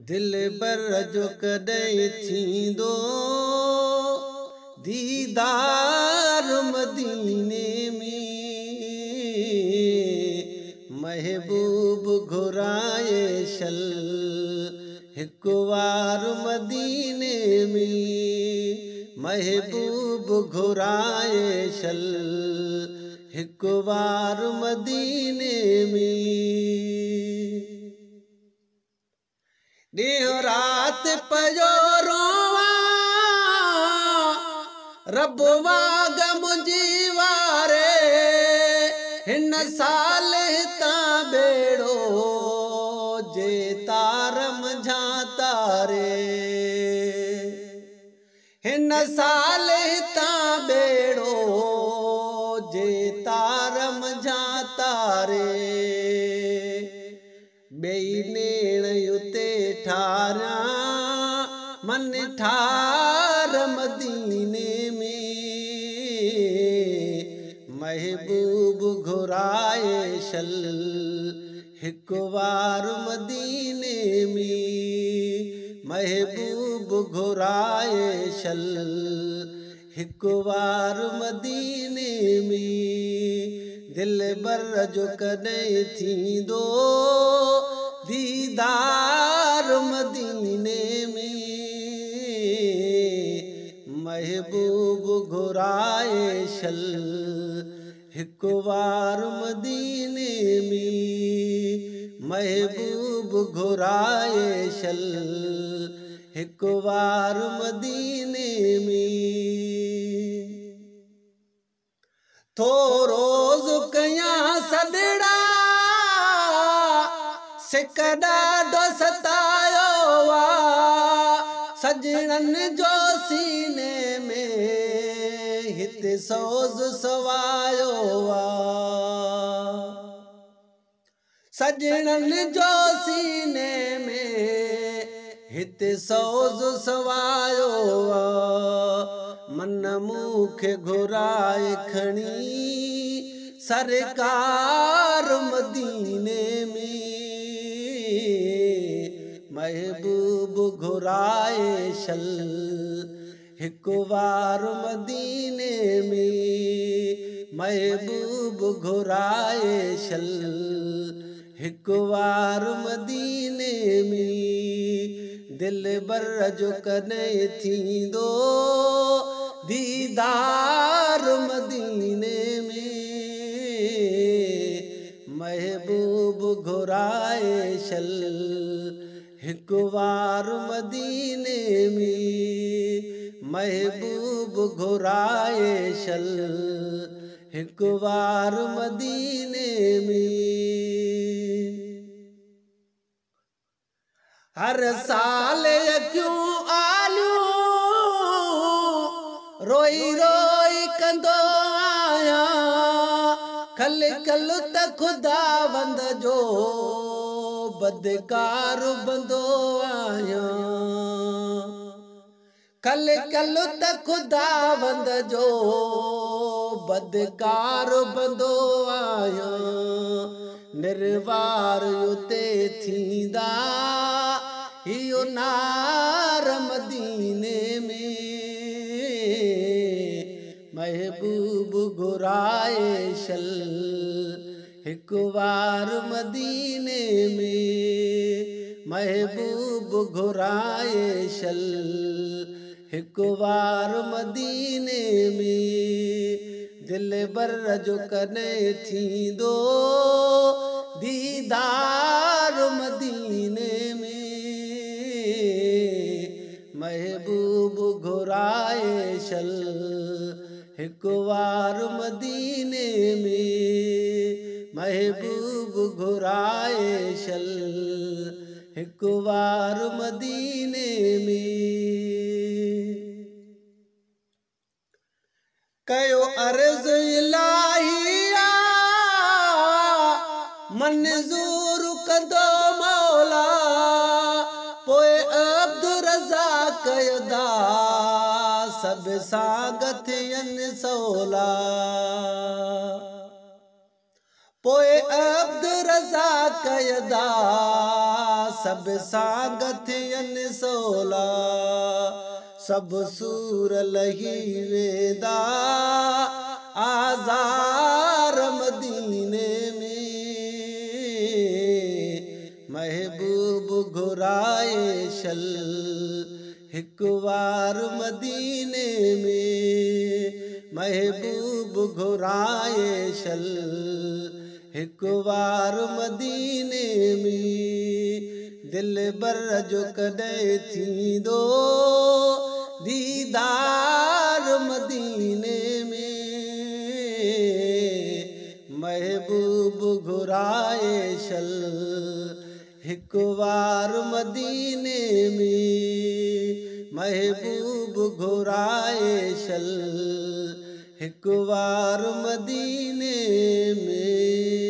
दिल बर जो कॾहिं थींदो दीदार मदीने में महबूब घुराए शल हिक वार मदीने में महबूब घुराए शल हिक वार मदीने में ॾींहुं राति पयो रोवां रब वागम जीवारे हिन साल हितां बेड़ो जे तारम झातारे हिन साल हितां बेड़ो जे तारम झातारे बेई नेण युते ठारिया मन ठार मदीने में महबूब घुराए शल हिक वार मदीने में महबूब घुराए शल हिक वार मदीने में दिल बर जो कॾहिं थींदो दीदार मदीने में महबूब घुराए शल हिक वार मदीने में महबूब घुराए शल हिक वार मदीने में थो रोज़ कयां सदड़ा सिक ॾाढो सतायो वा सजणन जो सीने में हिते सोज़ सवायो वा सजणन जो सीने में हिते सोज़ सवायो वा मन मूंखे घुराए खणी सरकार मदीने में महबूब घुराए शल हिक वार मदीने में महबूब घुराए शल हिक वार मदीने में दिल बर जो कॾहिं थींदो दीदार मदीने में महबूब घुराए शल हिक वार मदीने में महबूब घुराए शल हिक वार मदीने में हर साल क्यों आलियूं रोई रोई कंदो आया कल कल त खुदावंद जो बदकार बंदो आया कल कल त खुदावंद जो बदकार बंदो आया निर्वार युते थींदा इहो नार मदीने में महबूब घुराए शल हिक वार मदीने में महबूब घुराए शल हिक वार मदीने में दिल बर जो कॾहिं थींदो दीदार मदीने में महबूब घुराए शल हिक वार मदीने में महबूब घुराए शल हिक वार मदीने में कयो अर्ज़ इलाहिया मंज़ूर कंदो मौला पोइ अब्दुल रज़ाक यदा सब सां थियनि सवला पोइ अब्दुल रज़ाक यदा सब सांगथियन सोला सब सूर लही वेदा आज़ार मदीने में महबूब घुराए शल हिक वार मदीने में महबूब घुराए शल हिक वार मदीने में दिल बर जो कदे थी दो दीदार मदीने में महबूब घुराए शल हिक वार मदीने में महबूब घुराए शल हिक वार मदीने में।